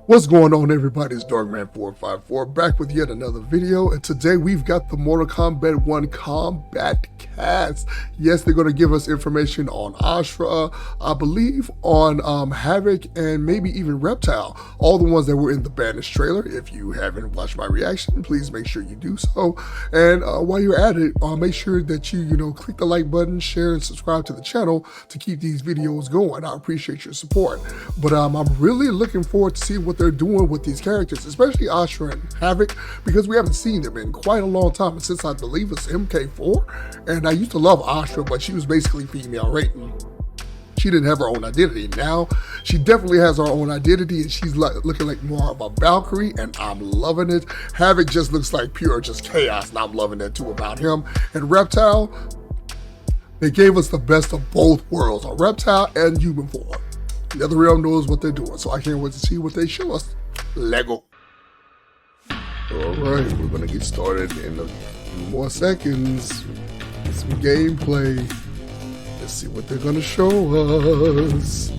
What's going on, everybody? It's Darkman454 back with yet another video, and today we've got the Mortal Kombat 1 Kombat Kast. Yes, they're going to give us information on Ashrah, I believe on Havoc, and maybe even Reptile. All the ones that were in the banished trailer. If you haven't watched my reaction, please make sure you do so. And while you're at it, make sure that you click the like button, share, and subscribe to the channel to keep these videos going. I appreciate your support. But I'm really looking forward to see what they're doing with these characters, especially Ashrah and Havoc, because we haven't seen them in quite a long time, since I believe it's MK4. And I used to love Ashrah, but she was basically female rating. She didn't have her own identity. Now she definitely has her own identity, and she's looking like more of a Valkyrie, and I'm loving it. Havoc just looks like pure just chaos, and I'm loving that too about him. And Reptile, they gave us the best of both worlds, a reptile and human form. The other realm knows what they're doing, so I can't wait to see what they show us. Lego. Alright, we're gonna get started in a few more seconds. Get some gameplay. Let's see what they're gonna show us.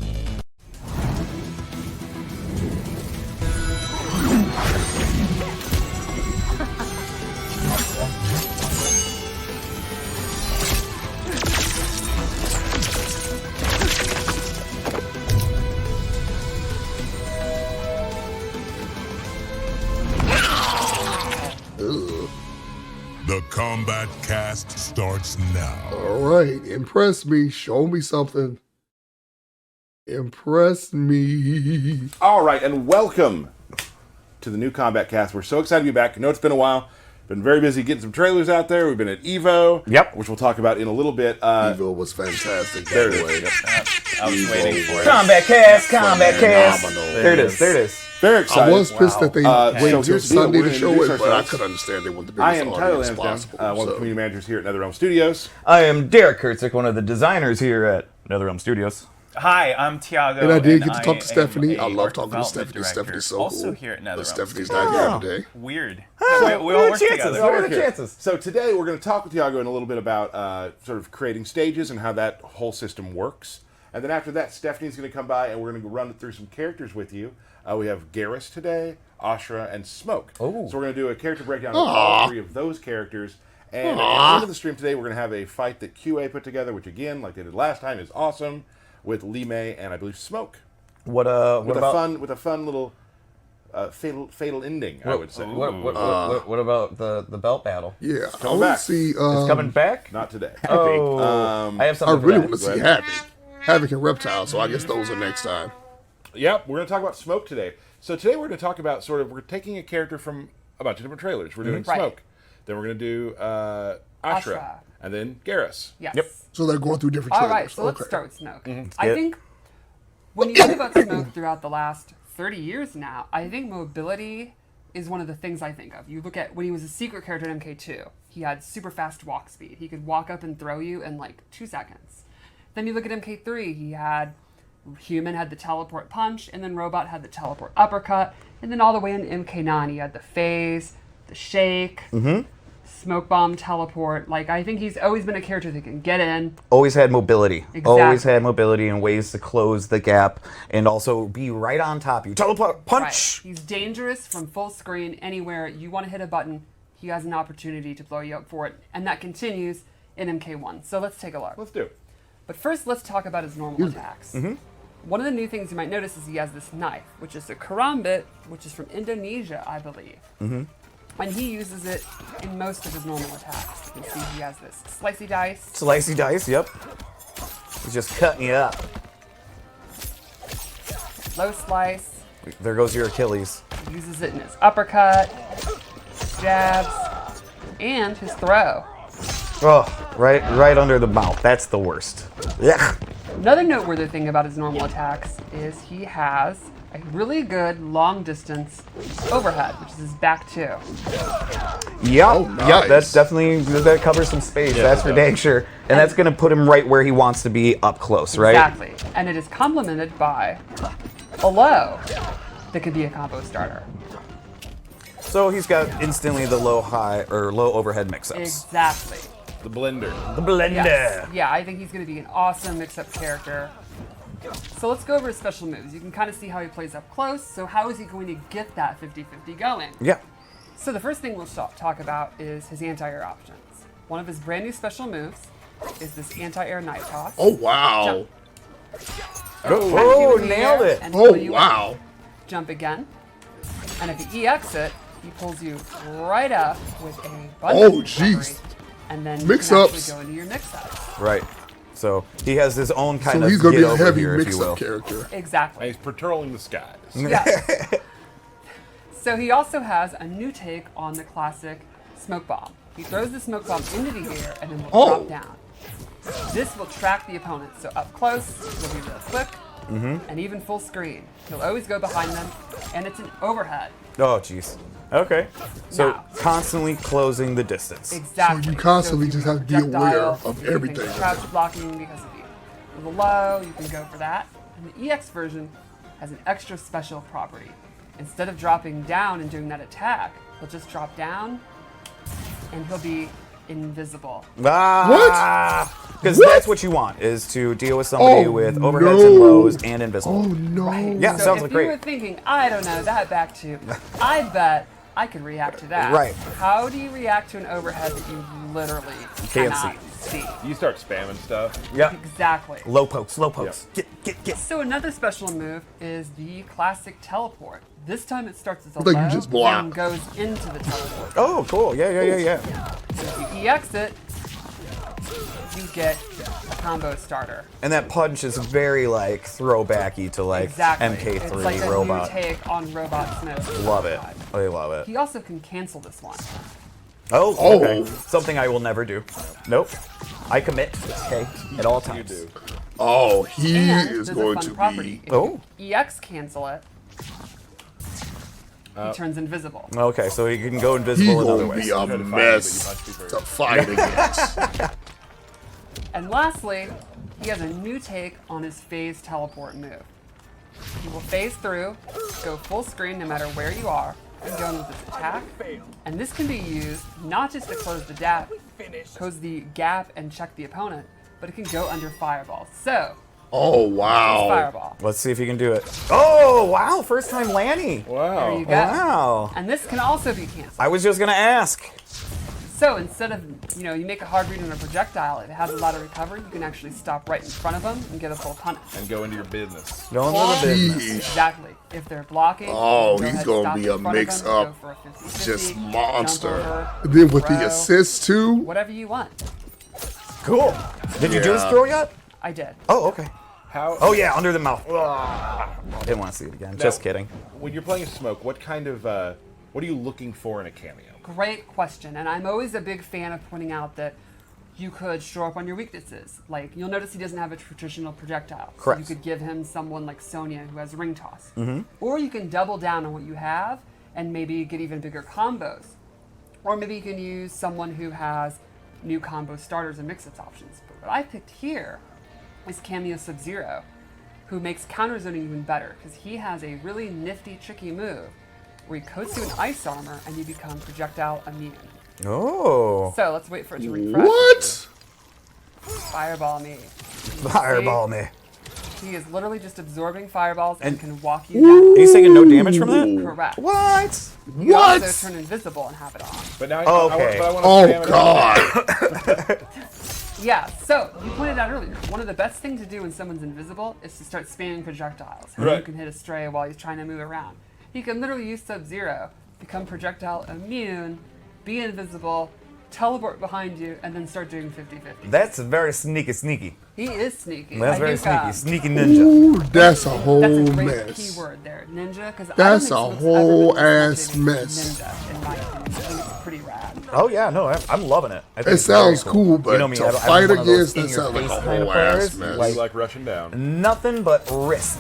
The Kombat Kast starts now. All right, impress me. Show me something. Impress me. All right, and welcome to the new Kombat Kast. We're so excited to be back. I know it's been a while. Been very busy getting some trailers out there. We've been at Evo, which we'll talk about in a little bit. Evo was fantastic. There it is. I was waiting for it. Kombat Kast, Kombat Kast. There it is, there it is. Very excited. I was pissed that they waited until Sunday to show it, but I ourselves. could understand they want the I biggest am Tyler audience Lansdowne, possible. one of the community managers here at NetherRealm Studios. I am Derek Kurtzik, one of the designers here at NetherRealm Studios. Hi, I'm Tiago. And I did get to talk to am Stephanie. a I love talking to art Stephanie. development Stephanie's so director, also cool. here at But NetherRealm Stephanie's Studios. not here today. Weird. Oh, we all what are work the chances? together. What are the chances? So today we're going to talk with Tiago in a little bit about sort of creating stages and how that whole system works. And then after that, Stephanie's going to come by and we're going to run through some characters with you. We have Geras today, Ashrah, and Smoke. Oh. So we're going to do a character breakdown of all three of those characters. And at the end of the stream today, we're going to have a fight that QA put together, which again, like they did last time, is awesome, with Lee May and I believe Smoke. What With about a fun little fatal ending, I would say. what about the belt battle? Yeah, I coming want to back. see. It's coming back? Not today. Oh, I have I something. really for want to that. see Havoc and Reptile, so I guess those are next time. Yep, we're going to talk about Smoke today. So today we're going to talk about we're taking a character from a bunch of different trailers. We're doing Smoke. Then we're going to do Ashrah. And then Geras. Yes. Yep. So they're going through different All trailers. right, so let's start with Smoke. it. I think when you think about Smoke throughout the last 30 years now, I think mobility is one of the things I think of. You look at when he was a secret character in MK2, he had super fast walk speed. He could walk up and throw you in like 2 seconds. Then you look at MK3, he had Human had the teleport punch, and then Robot had the teleport uppercut, and then all the way in MK9 he had the phase, the shake, smoke bomb, teleport. Like, I think he's always been a character that can get in. Always had mobility. Exactly. Always had mobility and ways to close the gap and also be right on top of you. Teleport punch. Right. He's dangerous from full screen anywhere. You want to hit a button, he has an opportunity to blow you up for it, and that continues in MK1. So let's take a look. Let's do it. But first, let's talk about his normal attacks. One of the new things you might notice is he has this knife, which is a karambit, which is from Indonesia, I believe. And he uses it in most of his normal attacks. You can see he has this slicey dice. Slicey dice, yep. He's just cutting you up. Low slice. There goes your Achilles. He uses it in his uppercut, jabs, and his throw. Oh, right under the mouth. That's the worst. Yeah. Another noteworthy thing about his normal attacks is he has a really good long distance overhead, which is his back two. Yep, nice. yep, that's definitely, that covers some space, that's for dang sure. And that's going to put him right where he wants to be up close, right? Exactly. And it is complemented by a low that could be a combo starter. So he's got instantly the low overhead mix-ups. Exactly. The blender. The blender. Yes. Yeah, I think he's going to be an awesome mix-up character. So let's go over his special moves. You can kind of see how he plays up close. So how is he going to get that 50-50 going? Yeah. So the first thing we'll talk about is his anti-air options. One of his brand new special moves is this anti-air knife toss. Oh wow. Oh, nailed it. And Oh pull you wow. up. Jump again. And if he EX it, he pulls you right up with a bunch Oh, of recovery, jeez. and then Mix you can ups. actually go into your mix-ups. Right. So he has his own kind So of he's gonna get be a over heavy here, if you will. mix-up character. Exactly. And he's patrolling the skies. Yeah. So he also has a new take on the classic smoke bomb. He throws the smoke bomb into the air and then will Oh. drop down. This will track the opponent. So up close, he'll be real quick, and even full screen. He'll always go behind them, and it's an overhead. Oh, jeez. Okay. So Now. constantly closing the distance. Exactly. So you constantly if you just have to be projectile, aware of you can everything. think crouch blocking because of the low, you can go for that. And the EX version has an extra special property. Instead of dropping down and doing that attack, he'll just drop down and he'll be invisible. Ah, because What? that's what you want, is to deal with somebody Oh, with overheads no. and lows and invisible. Oh no. Yeah, So sounds if like you great. were thinking, I don't know, that back to, I bet I could react to that. Right. How do you react to an overhead that you literally Can't cannot see? You start spamming stuff. Yeah. Exactly. Low pokes, low pokes. Get. So another special move is the classic teleport. This time it starts as a thought you low just block. and goes into the teleport. Oh, cool. Yeah. So if you EX it, you get a combo starter. And that punch is very like throwbacky to like Exactly. MK3 it's like a robot. new take on robot smoke. Love it. I love it. He also can cancel this one. Oh, Oh. okay. Something I will never do. Nope. I commit. Okay, at all times. do. Oh, he And is there's a going fun to property. be. If Oh. you EX cancel it, he turns invisible. Okay, so he can go He's invisible in other going to ways. be a Try to find it, mess but you punch me to first. fight against. And lastly, he has a new take on his phase teleport move. He will phase through, go full screen no matter where you are, and go in with his attack. And this can be used not just to close the gap and check the opponent, but it can go under fireball. So, Oh wow. fireball. Let's see if you can do it. Oh, wow. First time Lanny. There Wow. you go. Wow. And this can also be canceled. I was just going to ask. So instead of, you make a hard read on a projectile, if it has a lot of recovery, you can actually stop right in front of them and get a full punish. And go into your business. Going to the business. Jeez. Exactly. If they're blocking, Oh, you can he's ahead, gonna stop be in a front of them, mix-up. go for a 50-50, Just jump monster. over, Then with throw, the assist too. whatever you want. Cool. Did you do this Yeah. throw yet? I did. Oh, okay. How? Oh, yeah, under the mouth. Didn't want to see it again. Just kidding. When you're playing Smoke, what kind of what are you looking for in a cameo? Great question. And I'm always a big fan of pointing out that you could shore up on your weaknesses. Like, you'll notice he doesn't have a traditional projectile. So Correct. you could give him someone like Sonya who has ring toss. Or you can double down on what you have and maybe get even bigger combos. Or maybe you can use someone who has new combo starters and mix-ups options. But what I picked here is Cameo Sub-Zero, who makes counter zoning even better because he has a really nifty, tricky move where he coats you in ice armor and you become projectile immune. Oh. So let's wait for it to refresh. What? Fireball me. Fireball me. He is literally just absorbing fireballs and And- can walk you down. He's taking no damage from that? Correct. What? You can What? also turn invisible and have it on. But now Okay. I want to Oh god. Yeah, so you pointed out earlier, one of the best things to do when someone's invisible is to start spamming projectiles. And Right. you can hit a stray while he's trying to move around. He can literally use Sub-Zero, become projectile immune, be invisible, teleport behind you, and then start doing 50-50. That's very sneaky. He is sneaky. That's I very think, sneaky. Sneaky ninja. Ooh, that's a whole That's a great mess. keyword there, ninja, because That's I a don't think whole Smoke's ever been ass such a mess. Ninja, in my opinion. I think it's pretty rad. Oh, yeah, no, I'm loving it. I think It it's very sounds cool, but You know me, to I don't- I'm fight one of those against that in-your-face sounds like a kind whole of ass players, mess. you like rushing down. Nothing but risk.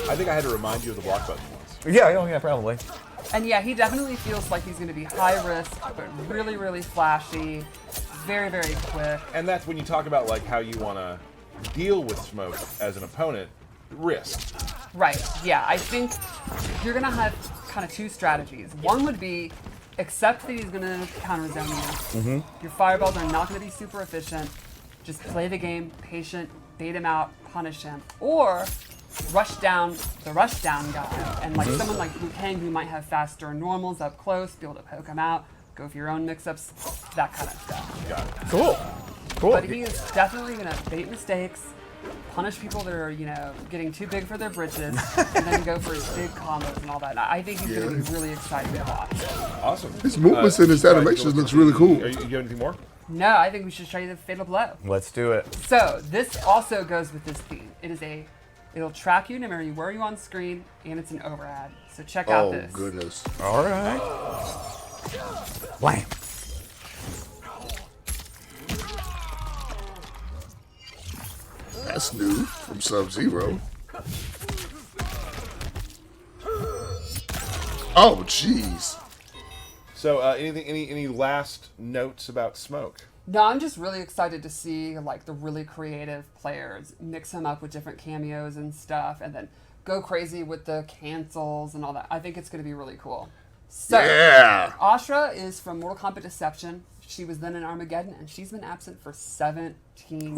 I think I had to remind you of the block button once. Yeah, probably. And yeah, he definitely feels like he's going to be high risk, but really, really flashy, very, very quick. And that's when you talk about like how you want to deal with Smoke as an opponent. Risk. Right, yeah, I think you're going to have kind of two strategies. One would be accept that he's going to counter zone you. Your fireballs are not going to be super efficient. Just play the game, patient, bait him out, punish him, or rush down the rushdown guy, and like someone like Liu Kang who might have faster normals up close, be able to poke him out, go for your own mix-ups, that kind of stuff. Got it. Cool. Cool. But he is definitely gonna bait mistakes, punish people that are, getting too big for their britches, and then go for his big combos and all that. And I think he's gonna be really exciting to watch. Awesome. His movements and his animations looks really cool. You got anything more? No, I think we should show you the fatal blow. Let's do it. So this also goes with this theme. It'll track you no matter where you on screen, and it's an overhead. So check out Oh, this. goodness. All right. Wham. That's new from Sub-Zero. Oh, jeez. So, any last notes about Smoke? No, I'm just really excited to see like the really creative players mix him up with different cameos and stuff, and then go crazy with the cancels and all that. I think it's going to be really cool. So, Yeah. Ashrah is from Mortal Kombat Deception. She was then in Armageddon, and she's been absent for 17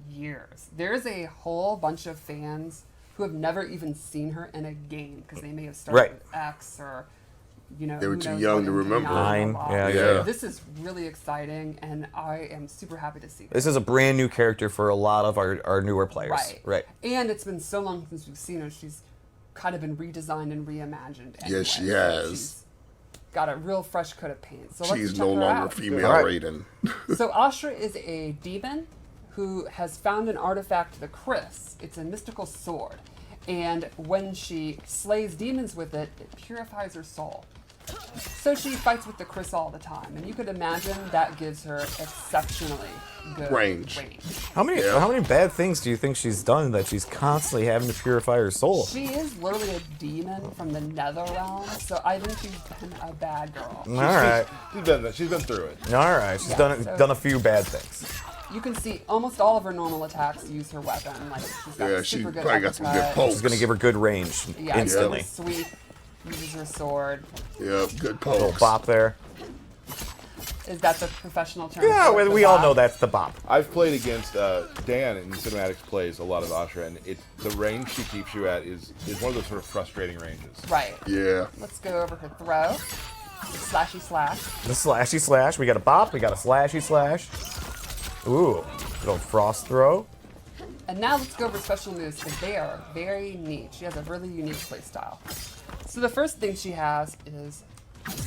years. There's a whole bunch of fans who have never even seen her in a game because they may have started Right. with X or, They were who too knows young what to in remember. Nine. Nine. Yeah. This is really exciting, and I am super happy to see This is a brand new character for a lot of our newer players. Right. And it's been so long since we've seen her. She's kind of been redesigned and reimagined. Anyway. Yes, she has. She's got a real fresh coat of paint. So let's She's check no her longer out. female All right. Raiden. So Ashrah is a demon who has found an artifact, the Chris. It's a mystical sword. And when she slays demons with it, it purifies her soul. So she fights with the Chris all the time. And you could imagine that gives her exceptionally good Range. How many bad things do you think she's done that she's constantly having to purify her soul? She is literally a demon from the nether realm, so I think she's been a bad girl. All right. She's been through it. All right. She's done a few bad things. You can see almost all of her normal attacks use her weapon. Like she's got Yeah, a she super good probably got some good uppercut. pokes. She's gonna give her good range Yeah, instantly. sweep, uses her sword. Yep, good Little pokes. bop there. Is that the professional term? Yeah, for it? we The all bop? know that's the bop. I've played against Dan in cinematics plays a lot of Ashrah, and the range she keeps you at is one of those sort of frustrating ranges. Right. Yeah. Let's go over her throw. Slashy slash. The slashy slash. We got a bop. We got a slashy slash. Ooh, little frost throw. And now let's go over special moves because they are very neat. She has a really unique playstyle. So the first thing she has is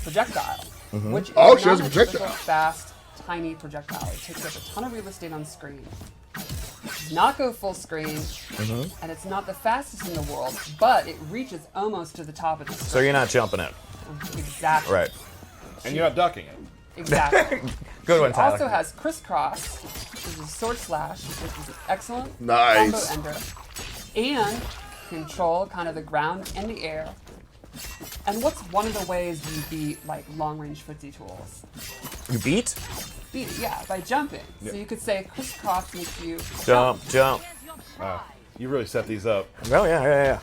projectile, which is Oh, she not has a a typical projectile. fast, tiny projectile. It takes up a ton of real estate on screen. Does not go full screen, and it's not the fastest in the world, but it reaches almost to the top of the screen. So you're not jumping it. Exactly. Right. And you're not ducking it. Exactly. Good one, She Tyler. also has crisscross, which is a sword slash, which is an excellent Nice. combo ender, and control kind of the ground and the air. And what's one of the ways you beat like long range footsie tools? You beat? Beat it, yeah, by jumping. So you could say crisscross makes you Jump. You really set these up. Oh, yeah.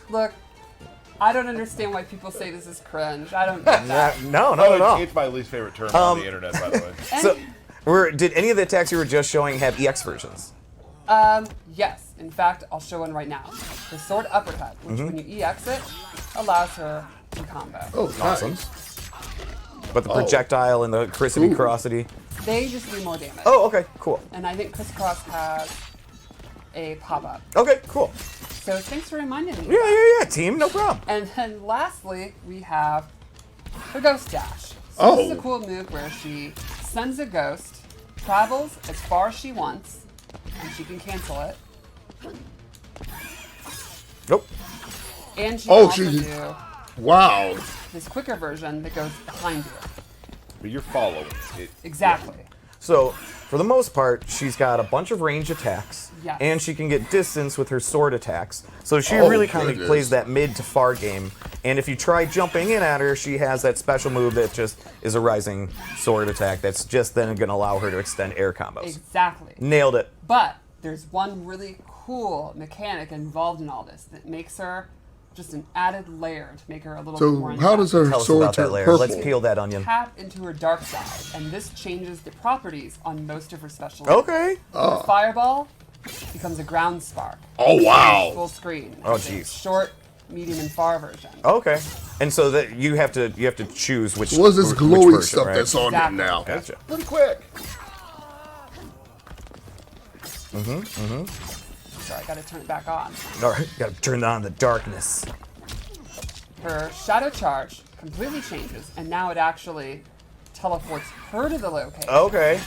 Look, I don't understand why people say this is cringe. I don't get that. No, not at all. It's my least favorite term on the internet, by the way. So, did any of the attacks you were just showing have EX versions? Yes, in fact, I'll show one right now. The sword uppercut, which when you EX it, allows her to combo. Oh, Awesome. nice. But the projectile and the crissity Ooh. crossity. They just do more damage. Oh, okay, cool. And I think crisscross has a pop-up. Okay, cool. So thanks for reminding me. Yeah, team, no problem. And then lastly, we have the ghost dash. So Oh. this is a cool move where she sends a ghost, travels as far as she wants, and she can cancel it. Nope. And she Oh, can also she- do Wow. this quicker version that goes behind you. But you're following it. Exactly. So, for the most part, she's got a bunch of range attacks, Yes. and she can get distance with her sword attacks. So she Oh, really kind of goodness. plays that mid to far game. And if you try jumping in at her, she has that special move that just is a rising sword attack that's just then going to allow her to extend air combos. Exactly. Nailed it. But there's one really cool mechanic involved in all this that makes her just an added layer to make her a little So bit more how does intense. her Tell us sword about that turn layer. purple? Let's peel that onion. Tap into her dark side, and this changes the properties on most of her special moves. Okay. Her fireball becomes a ground spark. Oh wow! Full screen. Oh, It's a geez. Short, medium, and far version. Okay. And so that you have to choose which. What's this which glowy version, stuff right? that's on Exactly. him now? Gotcha. Pretty quick. Sorry, I gotta turn it back on. All right. Got to turn on the darkness. Her shadow charge completely changes, and now it actually teleports her to the location. Okay.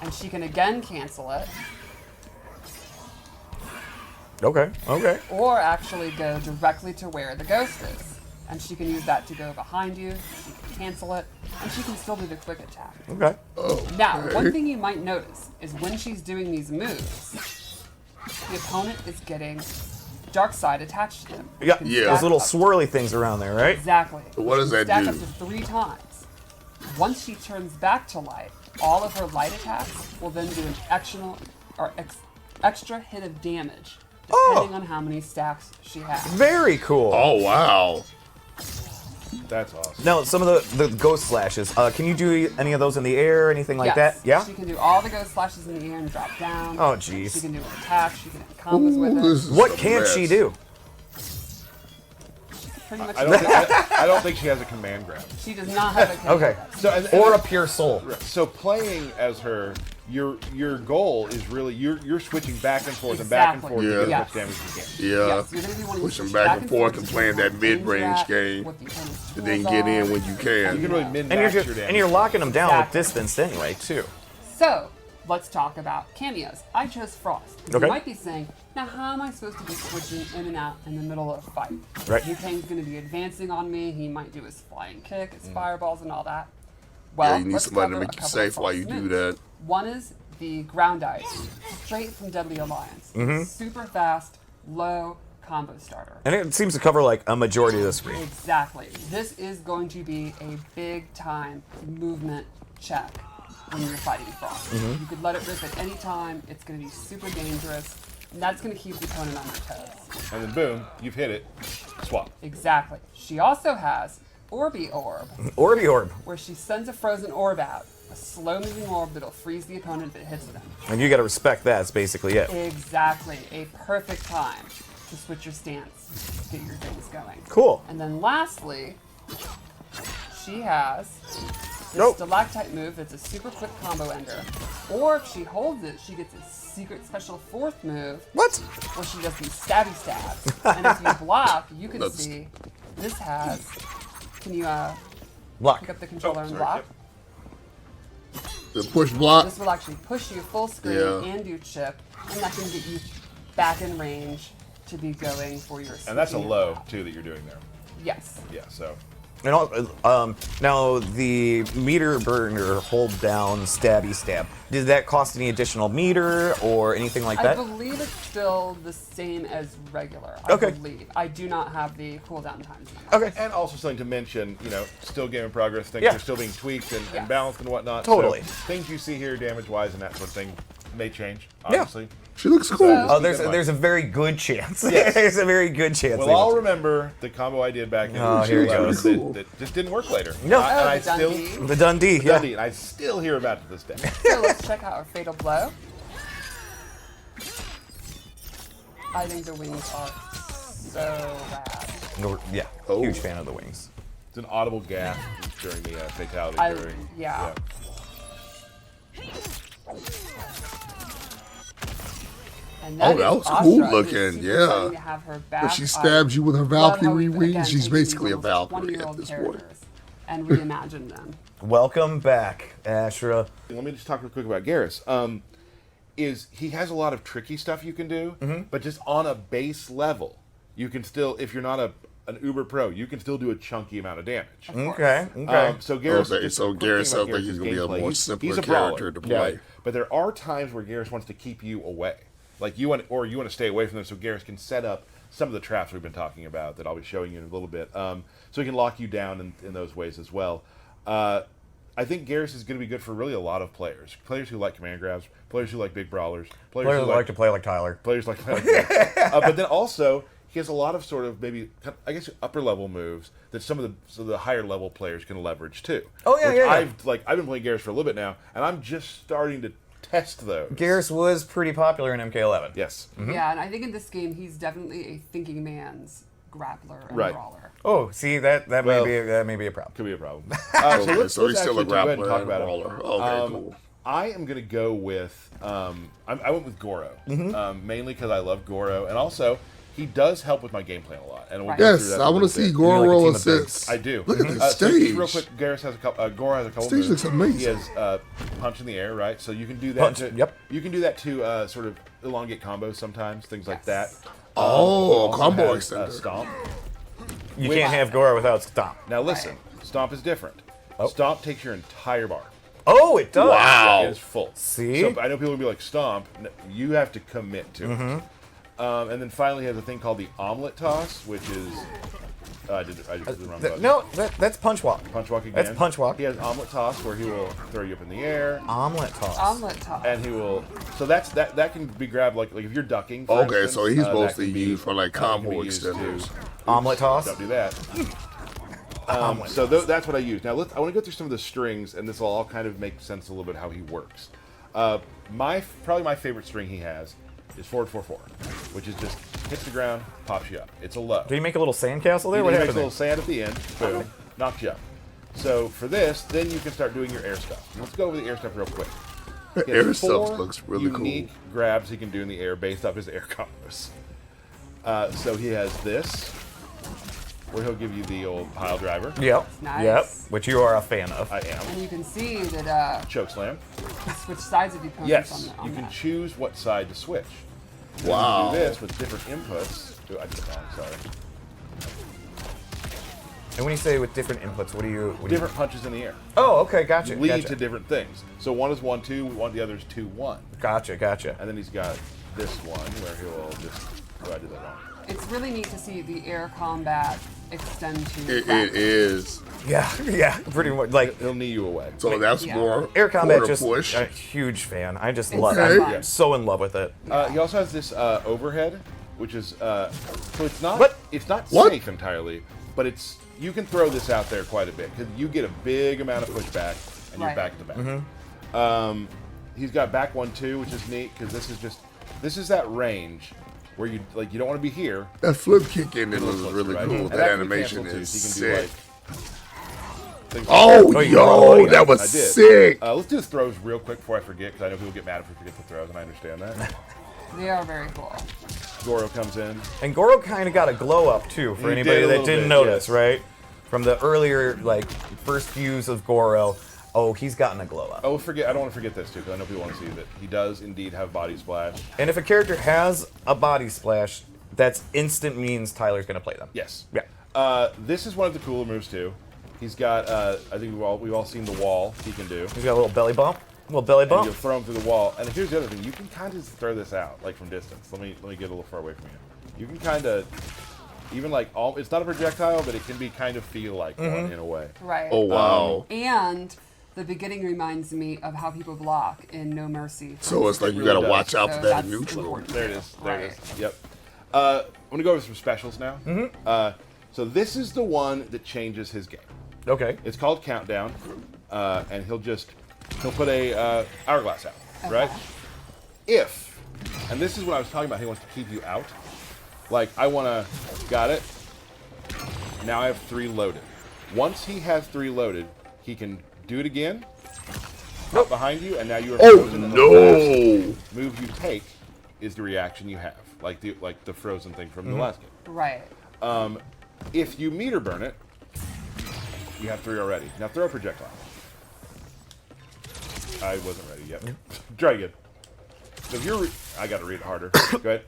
And she can again cancel it, Okay. Okay. or actually go directly to where the ghost is. And she can use that to go behind you, she can cancel it, and she can still do the quick attack. Okay. Now, one thing you might notice is when she's doing these moves, the opponent is getting dark side attached to them. You Yeah. can Yeah. Those stack little up- swirly things around there, right? Exactly. What does You that stack do? up to 3 times. Once she turns back to light, all of her light attacks will then do an extra hit of damage, depending on how many stacks she has. Very cool. Oh wow! That's awesome. Now, some of the ghost slashes. Can you do any of those in the air, anything like Yes, that? Yeah. She can do all the ghost slashes in the air and drop down. Oh, jeez. She can do an attack. She can have combos Ooh, with this it. is What a can't she mess. do? Pretty much. I don't think she has a command grab. She does not have a command Okay. grab. So, and Or a pure soul. So playing as her, your goal is really you're switching back and forth and back and Exactly. forth to get Yeah. as much damage as you can. Yeah, Yes, you're gonna be wanting to pushing switch back and forth to and see playing what that kinds of things mid-range you're at, game, what the opponent's and then tools get in are. when you You can. can really min And you're max your just, damage. and you're locking them down Exactly. with distance anyway, too. So, let's talk about cameos. I chose Frost. Okay. You might be saying, now how am I supposed to be switching in and out in the middle of a fight? Right. Yukang's going to be advancing on me. He might do his flying kick, his fireballs, and all that. Well, Yeah, you need let's somebody to cover make a you couple safe of while you Frost's do moves. that. One is the ground ice, straight from Deadly Alliance. Super fast, low combo starter. And it seems to cover like a majority of the screen. Exactly. This is going to be a big time movement check when you're fighting Frost. You could let it rip at any time. It's going to be super dangerous. And that's going to keep the opponent on their toes. And then boom, you've hit it. Swap. Exactly. She also has Orby Orb, Orby Orb. where she sends a frozen orb out. A slow moving orb that'll freeze the opponent if it hits them. And you got to respect that. That's basically it. Exactly. A perfect time to switch your stance, get your things going. Cool. And then lastly, she has this Nope. stalactite move that's a super quick combo ender. Or if she holds it, she gets a secret special 4th move What? where she does these stabby stabs. And if you block, you can That's- see this has. Can you Block. pick up the controller and sorry, block? The push block. This will actually push you full screen Yeah. and do chip, and that can get you back in range to be going for your. And that's a switching low attack. too that you're doing there. Yes. Yeah. So And now the meter burner hold down stabby stab. Did that cost any additional meter or anything like I that? believe it's still the same as regular. Okay. I believe. I do not have the cooldown times. Okay. and also something to mention, still game in progress. Things Yeah. are still being tweaked and Yes. balanced and whatnot. Totally. So things you see here, damage wise, and that sort of thing, may change. Obviously. She looks cool. Oh, there's Keep in mind. there's a very good chance. Yes. There's a very good chance. We'll they all will. remember the combo I did back in Oh, here he 2011 goes. Cool. that just didn't work later. No. And Oh, I the still Dundee. The Dundee. Yeah. Dundee, and I still hear about it to this day. So let's check out our fatal blow. I think the wings are so bad. Yeah. Oh. Huge fan of the wings. It's an audible gasp during the fatality. Yeah. And Oh, is that was cool Ashrah, looking, who's super yeah. exciting to have her back. But she I stabs you with her love how Valkyrie we've, wings. again, She's taken basically a these almost Valkyrie at 20-year-old this point. characters and reimagined them. Welcome back, Ashrah. Let me just talk real quick about Geras. Is he has a lot of tricky stuff you can do, but just on a base level, you can still, if you're not an uber pro, you can still do a chunky amount of damage. Okay. Okay. So Geras, Okay, just so a quick thing Geras sounds about like he's gonna be a gameplay. more He's simpler a brawler. character to play. Yeah, but there are times where Geras wants to keep you away, like you want to stay away from them, so Geras can set up some of the traps we've been talking about that I'll be showing you in a little bit. So he can lock you down in those ways as well. I think Geras is going to be good for really a lot of players. Players who like command grabs, players who like big brawlers, players Players who like to play like Tyler. players like that. But then also, he has a lot of sort of maybe, I guess, upper level moves that some of the higher level players can leverage too. Oh, yeah, Which yeah. I've been playing Geras for a little bit now, and I'm just starting to test those. Geras was pretty popular in MK11. Yes. Yeah, and I think in this game he's definitely a thinking man's grappler and Right. brawler. Oh, see that Well, may be a problem. Could be a problem. Okay, so he's still actually a go ahead and grappler talk and about a him. brawler. Okay, cool. I am going to go with, I went with Goro, mainly because I love Goro, and also he does help with my game plan a lot. And we'll Right. go through Yes, that I a want to little see bit. Goro You like a roll team of assists. I do. Look at the So just stage. real quick, Goro has a couple Stage moves. looks amazing. He has punch in the air, right? So you can do that. Punch, To, yep. You can do that to sort of elongate combos sometimes, things like that. Yes. Oh, Also combo has, extender. Stomp. You can't have Goro without Stomp. Now listen, Stomp is different. Oh. Stomp takes your entire bar. Oh, it does. Wow. It is full. See? So I know people will be like, Stomp, you have to commit to it. And then finally he has a thing called the omelet toss, which is... I did the wrong button. No, that's Punch Walk. Punch walk again. That's Punch Walk. He has omelet toss where he will throw you up in the air. Omelet toss. Omelet toss. And he will... So that can be grabbed like if you're ducking, for Okay, instance, so he's that mostly can be- used for like that can combo be used to- extenders. Omelet toss. Don't do that. So that's what I use. Now I want to go through some of the strings, and this will all kind of make sense a little bit how he works. Probably my favorite string he has is forward 4-4, which is just hits the ground, pops you up. It's a low. Did he make a little sandcastle there? He What makes a happened little there? sand at the end, boom, knocks you up. So for this, then you can start doing your air stuff. Let's go over the air stuff real quick. The He has air stuff 4 looks really unique grabs he can do in the air based off his air combos. So he has this, where he'll give you the old pile driver. Yep. Nice. Yep. Which you are a fan of. I am. And you can see that Choke slam. you switch sides of the opponents Yes, on you can that. choose what side to switch. cool. Wow. Do this with different inputs. Ooh, I did it wrong, sorry. And when you say with different inputs, what do you? Different punches in the air Oh, okay, gotcha. lead gotcha. to different things. So one is 1-2, the other is 2-1. Gotcha. And then he's got this one where he'll just. Oh, I did that wrong. It's really neat to see the air combat extend to It grappling. is. Yeah, pretty much. Like He'll knee you away. So that's Yeah. more air combat, quarter just push. a huge fan. I just It's love. so I'm fun. so in love with it. He also has this overhead, which is so it's not What? it's not What? safe entirely, but it's you can throw this out there quite a bit because you get a big amount of pushback and you're Right. back to back. He's got back 1-2, which is neat because this is that range where you don't want to be here. That flip kick in it Little was flips, really right? cool. And That can be animation canceled, too, is so you can sick. do things like Oh, Oh, you roll yo, like that I was did. sick. Let's do the throws real quick before I forget because I know people get mad if we forget the throws, and I understand that. They are very cool. Goro comes in. And Goro kind of got a glow up too for He anybody did a that little didn't bit, notice, yes. right? From the earlier first views of Goro, oh, he's gotten a glow up. Oh, I don't want to forget this too because I know people want to see that he does indeed have body splash. And if a character has a body splash, that's instant means Tyler's gonna play them. Yes. Yeah. This is one of the cooler moves too. He's got. I think we've all seen the wall he can do. He's got a little belly bump. Little belly And you'll bump. throw him through the wall. And here's the other thing: you can kind of just throw this out like from distance. Let me get a little far away from you. You can kind of even it's not a projectile, but it can be kind of feel like one in a way. Right. Oh wow. And the beginning reminds me of how people block in No Mercy. So it's like you really gotta does. watch out for So that that's neutral. important. There it is. There it Right. is. Yep. I'm gonna go over some specials now. So this is the one that changes his game. Okay. It's called Countdown, and he'll put a hourglass out, right? If, and this is what I was talking about, he wants to keep you out. Like got it. Now I have 3 loaded. Once he has 3 loaded, he can do it again. Up behind you, and now you are Oh frozen. And the no. last move you take is the reaction you have, like the frozen thing from the last game. Right. If you meter burn it, you have 3 already. Now throw a projectile. I wasn't ready yet. Try again. So if I got to read it harder. Go ahead.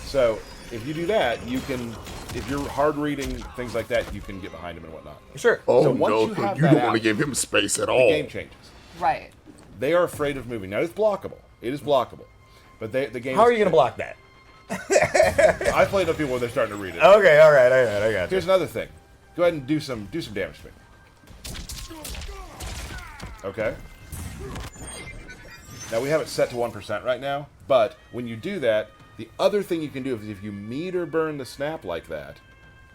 So if you do that, you can. If you're hard reading things like that, you can get behind him and whatnot. Sure. Oh So once no, you have you that don't want out, to give him space at The all. game changes. Right. They are afraid of moving. Now it's blockable. It is blockable, but the game. How are you gonna block that? I played enough people where they're starting to read it. Okay. All right. I got you. Here's another thing. Go ahead and do some damage to me. Okay. Now we have it set to 1% right now, but when you do that, The other thing you can do is if you meter burn the snap like that,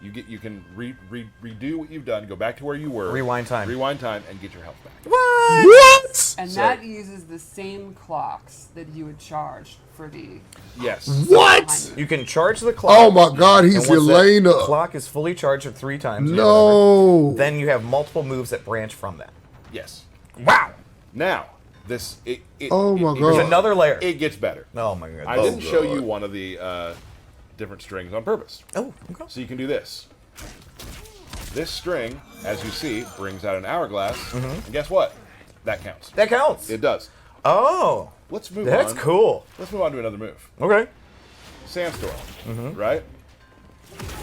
you can redo what you've done, go back to where you were, rewind time, and get your health back. What? And that uses the same clocks that you would charge for the. Yes. What? You can charge the clock. Oh my God, he's and once that Elena. clock is fully charged at 3 times. No. Then you have multiple moves that branch from that. Yes. Wow. Now Oh my God. There's another layer. It gets better. Oh my God. I didn't show you one of the different strings on purpose. Oh, okay. So you can do this. This string, as you see, brings out an hourglass, and guess what? That counts. That counts. It does. Oh. Let's move on. That's cool. Let's move on to another move. Okay. Sandstorm, right?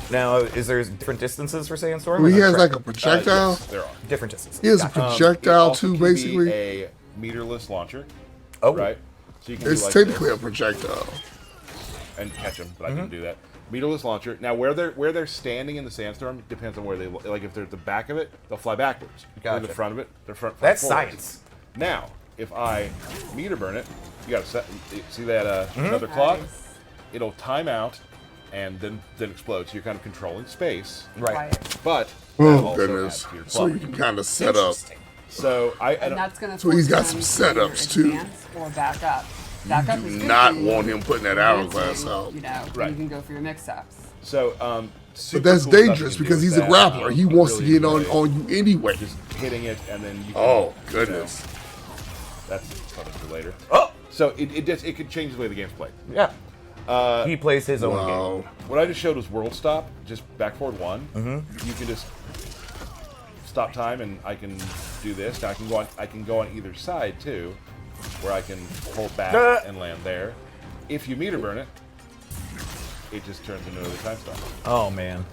Now, is there different distances for Sandstorm? Well, he Or has not? like a projectile. Yes, there are. Different distances. He has a Gotcha. It projectile also too, can basically. be a meterless launcher, Oh. right? So you can It's do like technically a this projectile. and catch them, but I didn't do that. Meterless launcher. Now, where they're standing in the sandstorm depends on where they like. If they're at the back of it, they'll fly backwards. If they're at the Gotcha. front of it, they're front. That's forwards. science. Now, if I meter burn it, you got to set. See that another clock? Nice. It'll time out and then explode. So you're kind of controlling space, Right. but that Oh also goodness. adds to your So clock. you can kind of set up. So I And don't, that's going to. So he's got some setups, too. Or back up. Back up Do is good not for you. want him putting that hourglass out. You know, Right. you can go for your mix-ups. so But super that's cool stuff you dangerous can do because with he's a that. grappler. He wants to Really get enjoy it. on you anyway. Just hitting it and then you can, Oh you goodness. know, that's something for later. Oh. So it could change the way the game's played. Yeah. He plays his own game. Wow. What I just showed was world stop, just back forward 1. You can just stop time, and I can do this. Now I can go on either side too, where I can hold back and land there. If you meter burn it, it just turns into another time stop. Oh man.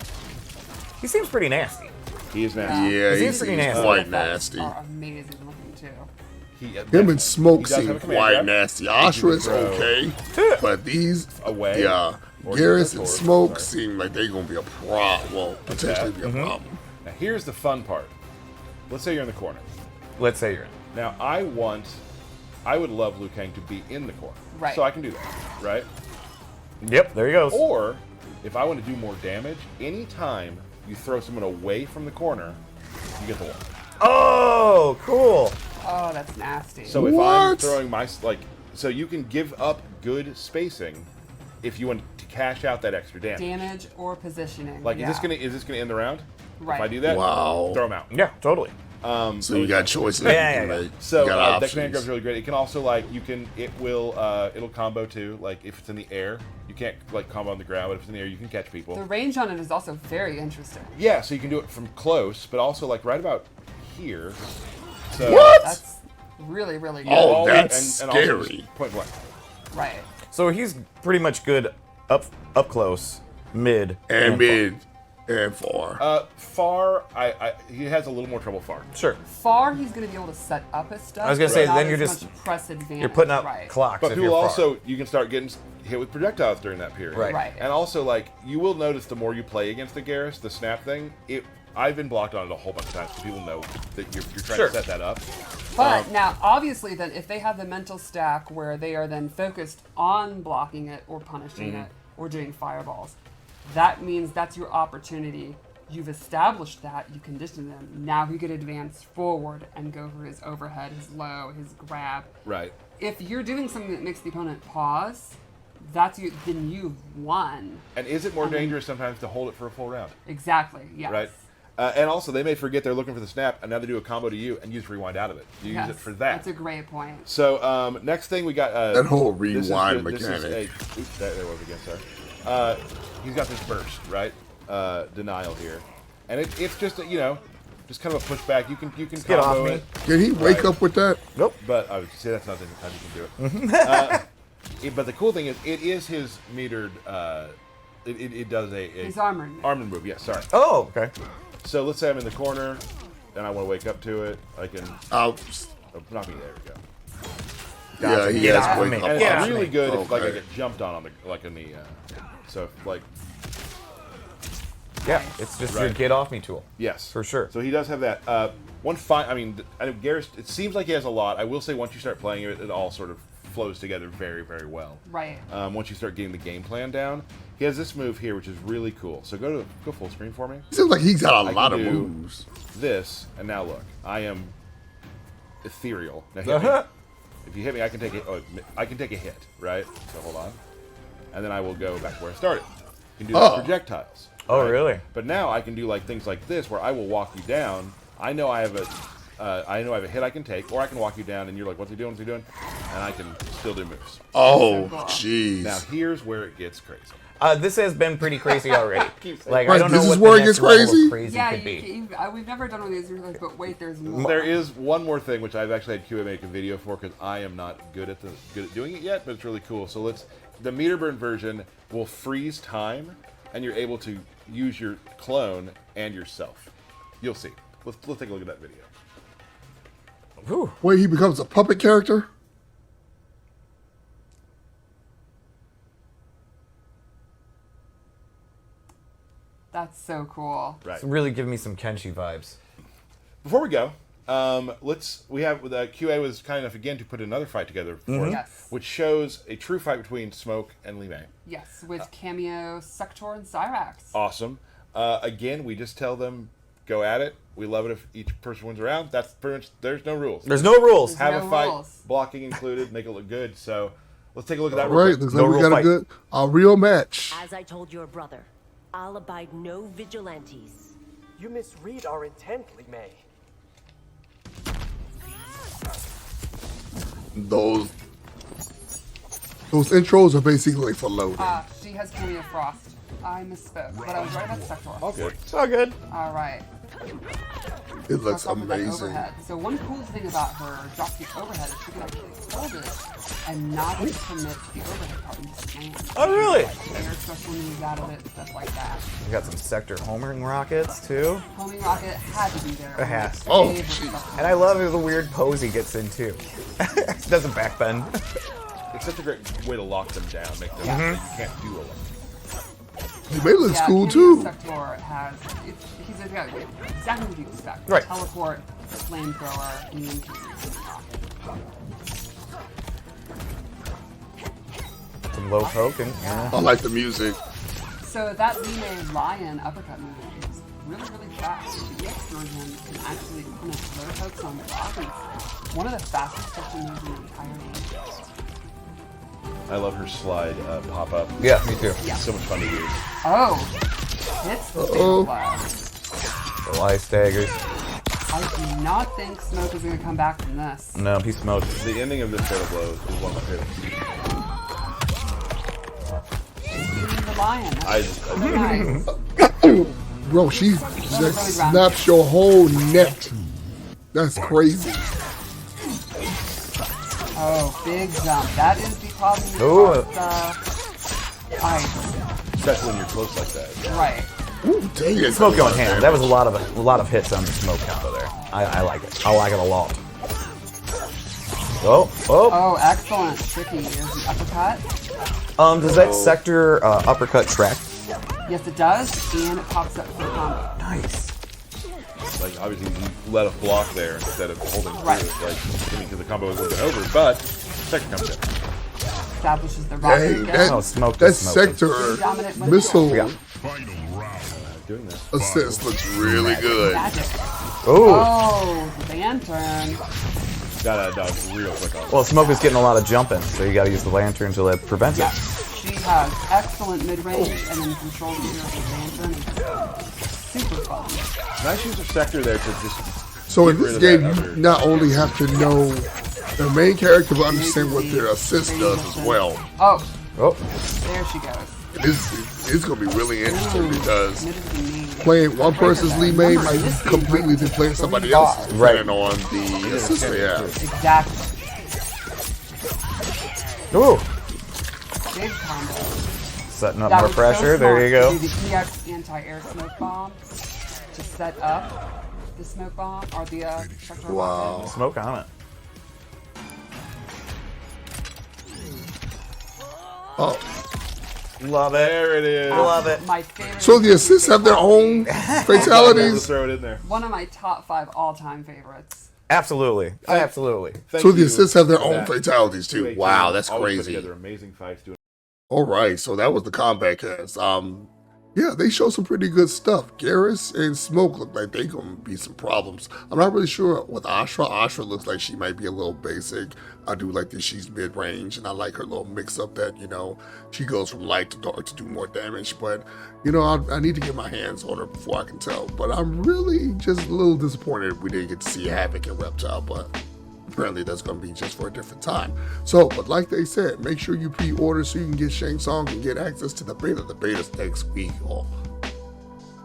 He seems pretty nasty. He is nasty. Yeah, He's he's pretty nasty. quite Effects nasty. are amazing looking too. Him and Smoke He does have seem a command quite grab. nasty. You can Ashrah is throw okay, but these, away, yeah, or Geras you and go Smoke forward. seem like they're gonna be a problem. Well, potentially be a problem. Now here's the fun part. Let's say you're in the corner. Let's say you're in. Now I would love Liu Kang to be in the corner, Right. so I can do that, right? Yep, there he goes. Or if I want to do more damage, anytime you throw someone away from the corner, you get the one. Oh, cool. Oh, that's nasty. So if I'm What? throwing so you can give up good spacing if you want to cash out that extra damage. damage or positioning. Like yeah. is this gonna end the round? Right. If I do that, Wow. throw them out. Yeah, totally. So you got choices. Yeah, you can yeah, make. So you got that command grab's options. really great. It can also it'll combo too. Like if it's in the air, you can't like combo on the ground, but if it's in the air, you can catch people. The range on it is also very interesting. Yeah, so you can do it from close, but also like right about here. So What? That's really, really good. Oh, all- that's and also scary. just point blank. Right. So he's pretty much good up close, mid, And far. mid and far. Far, he has a little more trouble far. Sure. Far, he's going to be able to set up his stuff. I was gonna say, but then not you're as just- much press advantage. You're putting out right. clocks. But if people you're far. also, you can start getting hit with projectiles during that period. Right. Right. And also, like, you will notice the more you play against the Geras, the snap thing, I've been blocked on it a whole bunch of times, so people know that you're trying Sure. to set that up. But now, obviously, then if they have the mental stack where they are then focused on blocking it or punishing Mm-hmm. it or doing fireballs, that means that's your opportunity. You've established that, you conditioned them. Now he could advance forward and go for his overhead, his low, his grab. Right. If you're doing something that makes the opponent pause, that's you. Then you've won. And is it more dangerous sometimes to hold it for a full round? Exactly. Yes. Right. And also, they may forget they're looking for the snap, and now they do a combo to you, and you just rewind out of it. You Yes, use it for that. That's a great point. So next thing we got That whole this is rewind this is mechanic. oops, there was again. Sorry. He's got this burst, right? Denial here, and it's just just kind of a pushback. You can get off combo me. it, Did he wake Right. up with that? Nope. but I would say that's not the only time you can do it. But the cool thing is, it is his metered. It does a His armored move. armored move. Yes, sorry. Oh, okay. So let's say I'm in the corner, and I want to wake up to it. I can. Oh, Not me. There we go. yeah, he Get has off wake me. up. And it's Yeah. really good if like I Okay. get jumped on the in the so like Yeah, it's just your Right. get off me tool. yes For sure. So he does have that. One fine. I mean, I know Geras. It seems like he has a lot. I will say once you start playing it, it all sort of flows together very, very well. Right. Once you start getting the game plan down, he has this move here, which is really cool. So go full screen for me. Seems like he's got a I lot of can do moves. This, and now look, I am ethereal. Now hit me. If you hit me, I can take it. Oh, I can take a hit, right? So hold on, and then I will go back to where I started. You can do this projectiles. Oh, right? really? But now I can do like things like this, where I will walk you down. I know I have a hit I can take, or I can walk you down, and you're like, "What's he doing? What's he doing?" And I can still do moves. Oh, jeez. Now here's where it gets crazy. This has been pretty crazy already. Like, Right, I don't know this what is where the it next gets level of crazy? crazy Yeah, could be. we've never done one of these. We're like, but wait, there's more. There is one more thing which I've actually had QA make a video for because I am not good at doing it yet, but it's really cool. So the meter burn version will freeze time, and you're able to use your clone and yourself. You'll see. Let's take a look at that video. Whew. Wait, he becomes a puppet character? That's so cool. Right. It's really giving me some Kenshi vibes. Before we go, QA was kind enough again to put another fight together for us, Yes. which shows a true fight between Smoke and Li Mei. Yes, with cameo Sector and Cyrax. Awesome. Again, we just tell them go at it. We love it if each person wins a round. That's pretty much. There's no rules. There's no rules. Have no a fight, rules. blocking included, make it look good. So let's take a look at that. Right, Real quick. looks No like we rule got fight. a real match. As I told your brother, I'll abide no vigilantes. You misread our intent, Li Mei. Those intros are basically for loading. She has cameo Frost. I misspoke, but I was right about Sector. All good. It's all good. All right. It looks Let's off with that amazing. overhead. So one cool thing about her drop kick overhead is she can actually hold it and not commit to the overhead part and just land. Oh, really? Air special moves out of it, stuff like that. We got some sector homering rockets too. Homing rocket had to be there. It has to. Oh, Favorite jeez. stuff. And I love the weird pose he gets in too. Does a back bend. It's such a great way to lock them down, make them you can't do a lot. He may looks Yeah, cool cameo too. Sector has he's exactly what you expect. Right. Teleport, flamethrower, and then rocket. Some low poke and I like the music. So that Li Mei Lion uppercut move is really, really fast. The EX version can actually punish low pokes on block, and it's one of the fastest special moves in the entire game. I love her slide pop up. yeah, me too. Yeah. So much fun to use. Oh! Hits the fatal blow. The light staggers. I do not think Smoke is going to come back from this. No, he smoked. The ending of this fatal blow is one of my favorites. The Lion. That's I nice. Bro, she just snaps your whole neck. That's crazy. Oh, big jump. That is the problem with Ooh. ice. especially when you're close like that. Right. Ooh, dang it. Smoke going ham. That was a lot of hits on the smoke combo there. I like it. I like it a lot. Oh. Oh, excellent. Tricky. There's the uppercut. Does that sector uppercut track? Yes, it does. And it pops up for the combo. Nice. Like obviously you let us block there instead of holding through Right. it, like because the combo was looking over, but second comes in. Establishes the rocket Dang, again. Oh, smoke. that is smoking. sector Dominant wins. missile Yeah. Final round. Doing this. assist looks really good. Magic. Ooh. Oh, lantern. Gotta dodge real quick on. Well, smoke is getting a lot of jumping, so you got to use the lantern to prevent it. She has excellent mid-range and then control the lantern. Super fun. Nice use of sector there to just. So in get this rid game, of you that other- not only have to know the main character, but understand what their assist does as well. Oh, Oh. there she goes. It's going to be really interesting because Admittedly mean. playing one person's Li Mei might be completely different playing somebody else's, Right. depending on the assist they have. Exactly. Ooh. Big combo. Setting up That more was pressure. So there you go. smart to do the EX anti-air smoke bomb to set up the smoke bomb or the sector Wow. rocket. Smoke on it. Oh, Love it. There it is. Love it. My favorite. so the assists have their own Let's fatalities. throw it in there. One of my top 5 all-time favorites. Absolutely. Absolutely. Thank So the you assists have their for own that. fatalities too. 218 Wow, that's always put crazy. together amazing fights. Doing All right, so that was the Kombat Cast. Yeah, they showed some pretty good stuff. Geras and Smoke look like they gonna be some problems. I'm not really sure with Ashrah. Ashrah looks like she might be a little basic. I do like that she's mid-range, and I like her little mix-up that, you know, she goes from light to dark to do more damage. But, you know, I need to get my hands on her before I can tell. But I'm really just a little disappointed we didn't get to see Havoc and Reptile, but apparently that's going to be just for a different time. So, but like they said, make sure you pre-order so you can get Shang Tsung and get access to the beta. The beta's next week. Oh,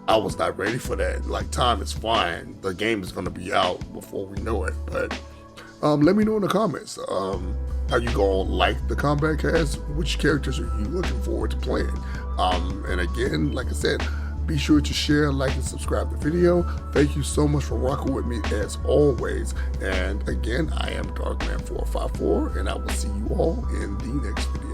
I was not ready for that. Like, time is flying. The game is going to be out before we know it. But let me know in the comments how you gonna like the Kombat Cast. Which characters are you looking forward to playing? And again, like I said, be sure to share, like, and subscribe the video. Thank you so much for rocking with me as always. And again, I am Darkman454, and I will see you all in the next video.